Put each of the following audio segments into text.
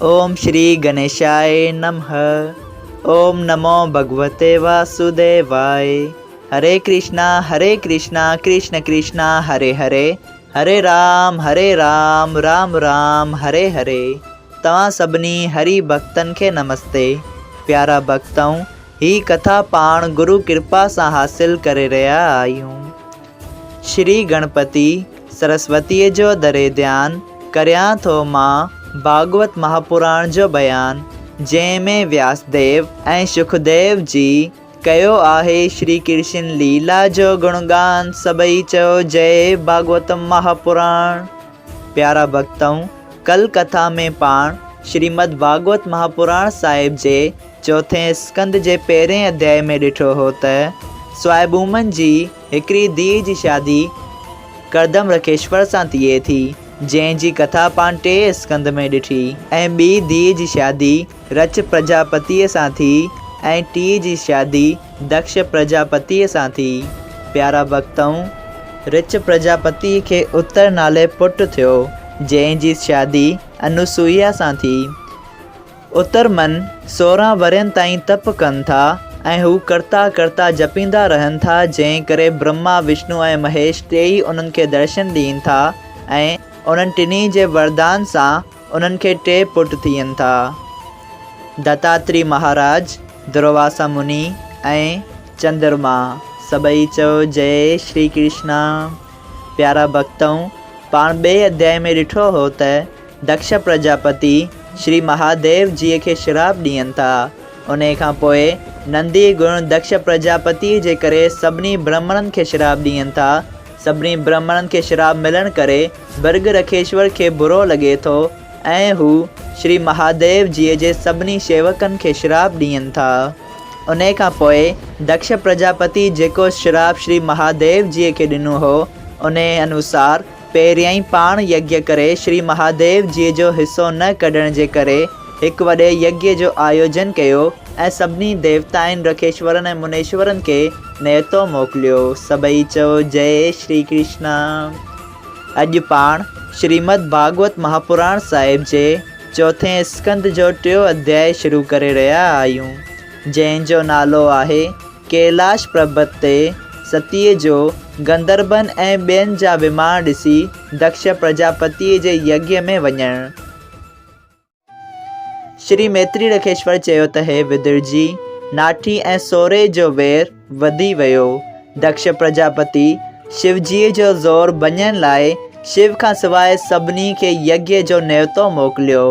ओम श्री गणेशाय नमः। ओम नमो भगवते वासुदेवाय। हरे कृष्णा कृष्ण कृष्णा हरे हरे, हरे राम राम राम हरे हरे। तव्हां सभिनी हरि भक्तन के नमस्ते। प्यारा भक्तों, ही कथा पाण गुरु कृपा सां हासिल करे रहा आहियूं। श्री गणपति सरस्वती जो दरे ध्यान करियां थो मां भागवत महापुराण जो बयान, जंहिंमें व्यासदेव ऐं सुखदेव जी कयो आहे श्री कृष्ण लीला जो गुणगान। सभई चयो जय भागवत महापुराण। प्यारा भक्तों, कल कथा में पाण श्रीमद् भागवत महापुराण साहिब जे चौथे स्कंद जे पहिरें अध्याय में ॾिठो हो त स्वायंभूमन जी हिकिड़ी धीअ जी शादी करदम रखेश्वर सां थिए थी, जंहिंजी कथा पाण टे स्कंद में ॾिठी। ऐं ॿी धीअ जी शादी रच प्रजापतिअ सां थी ऐं टी जी शादी दक्ष प्रजापतिअ सां थी। प्यारा भक्तों, रच प्रजापति खे उत्तर नाले पुटु थियो, जंहिंजी शादी अनुसुईया सां थी। उत्तर मन 16 वरनि ताईं तप कनि था ऐं हू करता करता जपींदा रहनि था, जंहिं करे ब्रह्मा विष्णु ऐं महेश टेई उन्हनि खे दर्शन ॾियनि था ऐं उन्हनि टिनी जे वरदान सां उन्हनि खे टे पुट थियनि था। दत्तात्रेय महाराज, दुर्वासा मुनि ऐं चंद्रमा। सभई चयो जय श्री कृष्णा। प्यारा भक्तों, पाण ॿिए अध्याय में ॾिठो हो त दक्ष प्रजापति श्री महादेव जीअ खे श्राप ॾियनि था। उन खां पोइ नंदी गुण दक्ष प्रजापति जे करे सभिनी ब्राह्मणनि खे श्राप ॾियनि था। सभिनी ब्राह्मणनि खे श्राप मिलण करे भृग रखेश्वर खे बुरो लॻे थो ऐं हू श्री महादेव जीअ जे सभिनी सेवकनि खे श्राप ॾियनि था। उन खां पोइ दक्ष प्रजापति जेको श्राप श्री महादेव जीअ खे ॾिनो हो, उन अनुसार पहिरियां ई पाण यज्ञ करे श्री महादेव जीअ जो हिसो न कढण जे करे हिकु वॾे यज्ञ जो आयोजन कयो ऐं सभिनी देवताउनि रखेश्वरनि ऐं मुनेश्वरनि खे नेतो मोकिलियो। सभई चयो जय श्री कृष्णा। अॼु पाण श्रीमद् भागवत महापुराण साहिब जे चौथे स्कंद जो टियों अध्याय शुरू करे रहिया आहियूं, जंहिंजो नालो आहे कैलाश पर्वत ते सतीअ जो गंधर्वन ऐं ॿियनि जा विमान ॾिसी दक्ष प्रजापतिअ जे यज्ञ में वञणु। श्री मैत्री रखेश्वर चयो त हे विदुर जी, नाठी ऐं सोरे जो वेर वधी वियो। दक्ष प्रजापति शिवजीअ जो ज़ोर भञण लाइ शिव खां सवाइ सभिनी खे यज्ञ जो न्योतो मोकिलियो।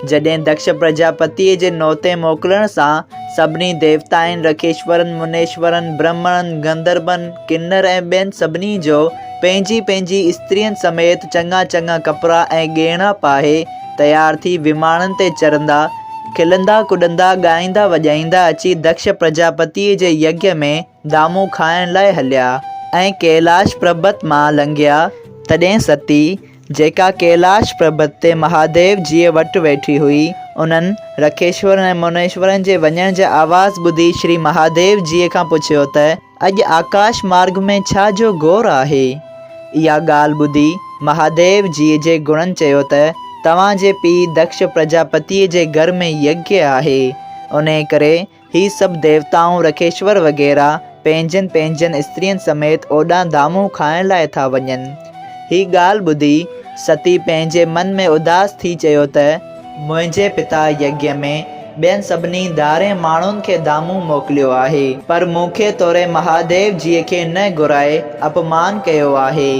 जॾहिं दक्ष प्रजापतिअ जे नोते मोकिलण सां सभिनी देवताउनि रखेश्वरनि मुनेश्वरनि ब्राह्मणनि गंधर्वन किन्नर ऐं ॿियनि सभिनी जो पंहिंजी पंहिंजी स्त्रियुनि समेत चङा चङा कपिड़ा ऐं गहना पाए तयार थी विमाननि ते चढ़ंदा, खिलंदा कुॾंदा ॻाईंदा वॼाईंदा अची दक्ष प्रजापतिअ जे यज्ञ में दामू खाइण लाइ हलिया ऐं कैलाश पर्वत मां लंघिया। तॾहिं सती, जेका कैलाश पर्वत ते महादेव जीअ वटि वेठी हुई, उन्हनि रखेश्वरनि ऐं मुनेश्वरनि जे वञण जा आवाज़ ॿुधी श्री महादेव जीअ खां पुछियो त अॼु आकाश मार्ग में छा जो घोर आहे। इहा ॻाल्हि ॿुधी महादेव जीअ जे गुणनि चयो त तव्हां जे पीउ दक्ष प्रजापतिअ जे घर में यज्ञ आहे, उन करे ही सभु देवताऊं रखेश्वर वग़ैरह पंहिंजनि पंहिंजनि स्त्रियुनि समेत ओॾां दामू खाइण लाइ था वञनि। ही ॻाल्हि ॿुधी सती पंहिंजे मन में उदास थी चयो त मुंहिंजे पिता यज्ञ में ॿियनि सभिनी धारे माण्हुनि खे दामू मोकिलियो आहे, पर मूंखे तोरे महादेव जीअ खे न घुराए अपमान कयो आहे।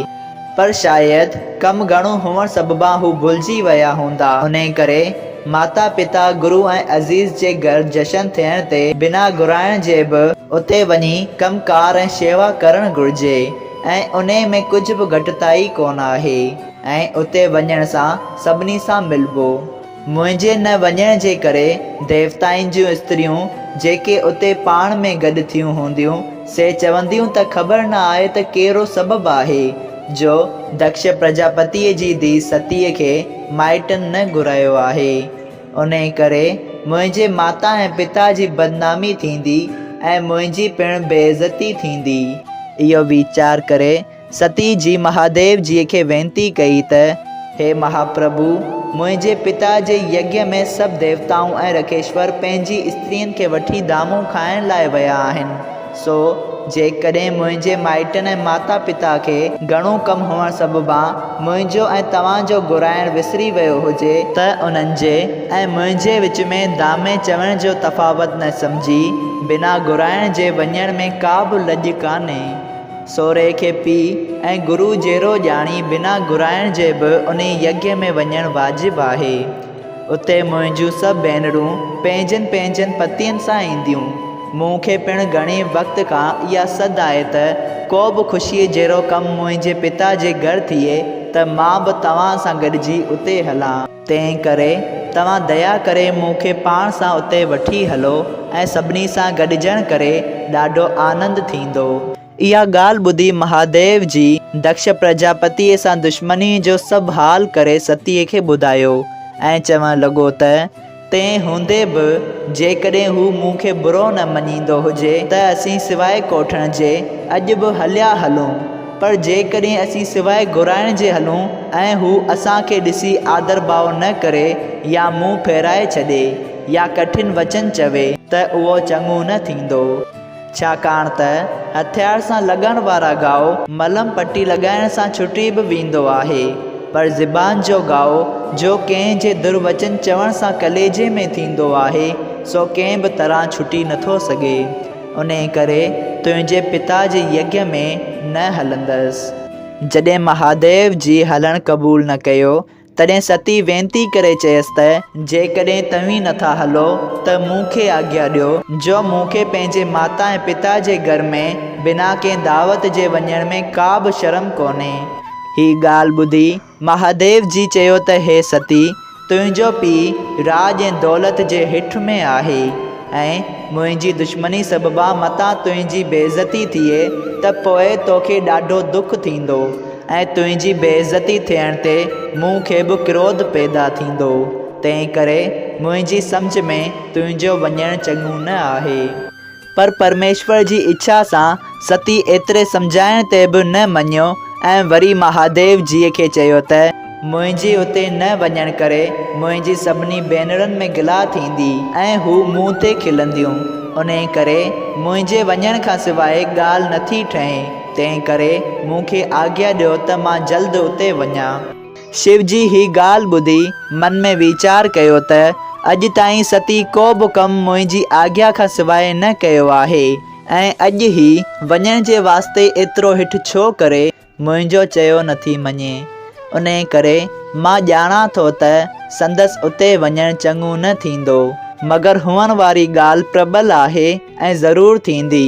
पर शायदि कमु घणो हुअण सबबा हू भुलिजी विया हूंदा। उन करे माता पिता गुरु ऐं अज़ीज़ जे घर जशन थियण ते बिना घुराइण जे बि उते वञी कमकार ऐं शेवा करणु घुरिजे ऐं उन में कुझु बि घटिताई कोन आहे ऐं उते वञण सां सभिनी सां मिलबो। मुंहिंजे न वञण जे करे देवताउनि जूं स्त्रियूं जेके उते पाण में गॾु थियूं हूंदियूं से चवंदियूं त ख़बर न आहे त कहिड़ो सबबु आहे जो दक्ष प्रजापतिअ जी धीउ सतीअ खे माइटनि न घुरायो आहे। उन करे मुंहिंजे माता ऐं पिता जी बदनामी थींदी ऐं मुंहिंजी पिणु बेइज़ती थींदी। इहो वीचार करे सती जी महादेव जीअ खे वेनती कई त हे महाप्रभु, मुंहिंजे पिता जे यज्ञ में सभु देवताऊं ऐं रखेश्वर पंहिंजी स्त्रियुनि खे वठी दामू खाइण लाइ विया आहिनि। सो जेकॾहिं मुंहिंजे माइटनि ऐं माता पिता खे घणो कमु हुअण सबबा मुंहिंजो ऐं तव्हांजो घुराइण विसरी वियो हुजे त उन्हनि जे ऐं मुंहिंजे विच में दामे चवण जो तफ़ावत न सम्झी बिना घुराइण जे वञण में का बि लॼ कान्हे। सोरे खे पीउ ऐं गुरु जहिड़ो ॼाणी बिना घुराइण जे बि उन यज्ञ में वञणु वाजिबु आहे। उते मुंहिंजूं सभु भेनरूं पंहिंजनि पंहिंजनि पतियुनि सां ईंदियूं। मूंखे पिणु घणे वक़्त खां इहा सद आहे त को बि ख़ुशीअ जहिड़ो कमु मुंहिंजे पिता जे घर थिए त मां बि तव्हां सां गॾिजी उते हलां। तंहिं करे तव्हां दया करे मूंखे पाण सां उते वठी हलो ऐं सभिनी सां गॾिजण करे ॾाढो आनंद थींदो। इहा ॻाल्हि ॿुधी महादेव जी दक्ष प्रजापतिअ सां दुश्मनी जो सभु हाल करे सतीअ खे ॿुधायो ऐं चवणु लॻो त तंहिं हूंदे बि जेकॾहिं हू मूंखे बुरो न मञींदो हुजे त असीं सवाइ कोठण जे अॼु बि हलिया हलूं, पर जेकॾहिं असीं सवाइ घुराइण जे हलूं ऐं हू असांखे ॾिसी आदर भाव न करे या मुंहुं फेराए छॾे या कठिन वचन चवे त उहो चङो न थींदो। छाकाणि त हथियार सां लॻण वारा घाव मलम पटी लॻाइण सां छुटी बि वेंदो आहे, पर ज़बान जो घाव जो कंहिं जे दुर्वचन चवण सां कलेजे में थींदो आहे सो कंहिं बि तरह छुटी नथो सघे। उन करे तुंहिंजे पिता जे यज्ञ में न हलंदसि। जॾहिं महादेव जी हलणु क़बूल न कयो तॾहिं सती वेनती करे चयसि त जेकॾहिं तव्हीं नथा हलो त मूंखे आज्ञा ॾियो जो मूंखे पंहिंजे माता ऐं पिता जे घर में बिना कंहिं दावत जे वञण में का बि शर्म कोन्हे। हीअ ॻाल्हि ॿुधी महादेव जी चयो त हे सती, तुंहिंजो पीउ राज ऐं दौलत जे हिठ में आहे ऐं मुंहिंजी दुश्मनी सबबा मतां तुंहिंजी बेइज़ती थिए त पोइ तोखे ॾाढो दुख थींदो ऐं तुंहिंजी बेइज़ती थियण ते मूंखे बि क्रोध पैदा थींदो। तंहिं करे मुंहिंजी सम्झ में तुंहिंजो वञणु चङो न आहे। पर परमेश्वर जी इच्छा सां सती एतिरे सम्झाइण ते बि न मञियो ऐं वरी महादेव जीअ खे चयो त मुंहिंजी उते न वञण करे मुंहिंजी सभिनी भेनरुनि में गिला थींदी ऐं हू मूं ते खिलंदियूं। उन करे मुंहिंजे वञण खां सवाइ ॻाल्हि नथी ठहे। तंहिं करे मूंखे आज्ञा ॾियो त मां जल्द उते वञा। शिव जी ही ॻाल्हि ॿुधी मन में वीचार कयो त अॼु ताईं सती को बि कमु मुंहिंजी आज्ञा खां सवाइ न कयो आहे ऐं अॼु ई वञण जे वास्ते एतिरो हिठु छो करे मुंहिंजो चयो नथी मञे। उन करे मां ॼाणा थो त संदसि उते वञणु चङो न थींदो, मगर हुअण वारी ॻाल्हि प्रबल आहे ऐं ज़रूरु थींदी।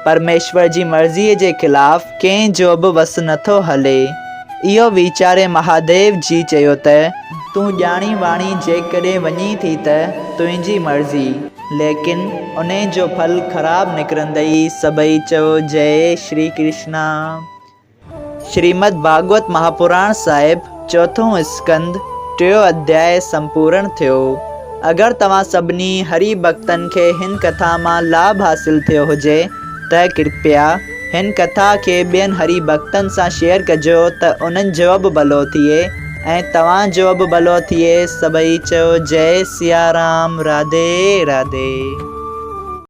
परमेश्वर जी मर्ज़ीअ जे ख़िलाफ़ कंहिंजो बि वस नथो हले। इहो वीचारे महादेव जी चयो त तूं ॼाणी वाणी जेकॾहिं वञी थी त तुंहिंजी मर्ज़ी, लेकिन उन जो फल ख़राबु निकिरंदई। सभई चओ जय श्री कृष्णा। श्रीमद् भागवत महापुराण साहिब चौथों स्कंद 3 अध्याय संपूर्ण थियो। अगरि तव्हां सभिनी हरि भक्तनि खे हिन कथा मां लाभ हासिल थियो हुजे त कृपया हिन कथा खे ॿियनि हरि भक्तनि सां शेयर कजो त उन्हनि जो बि भलो थिए ऐं तव्हांजो बि भलो थिए। सभई चओ जय सिया राम। राधे राधे।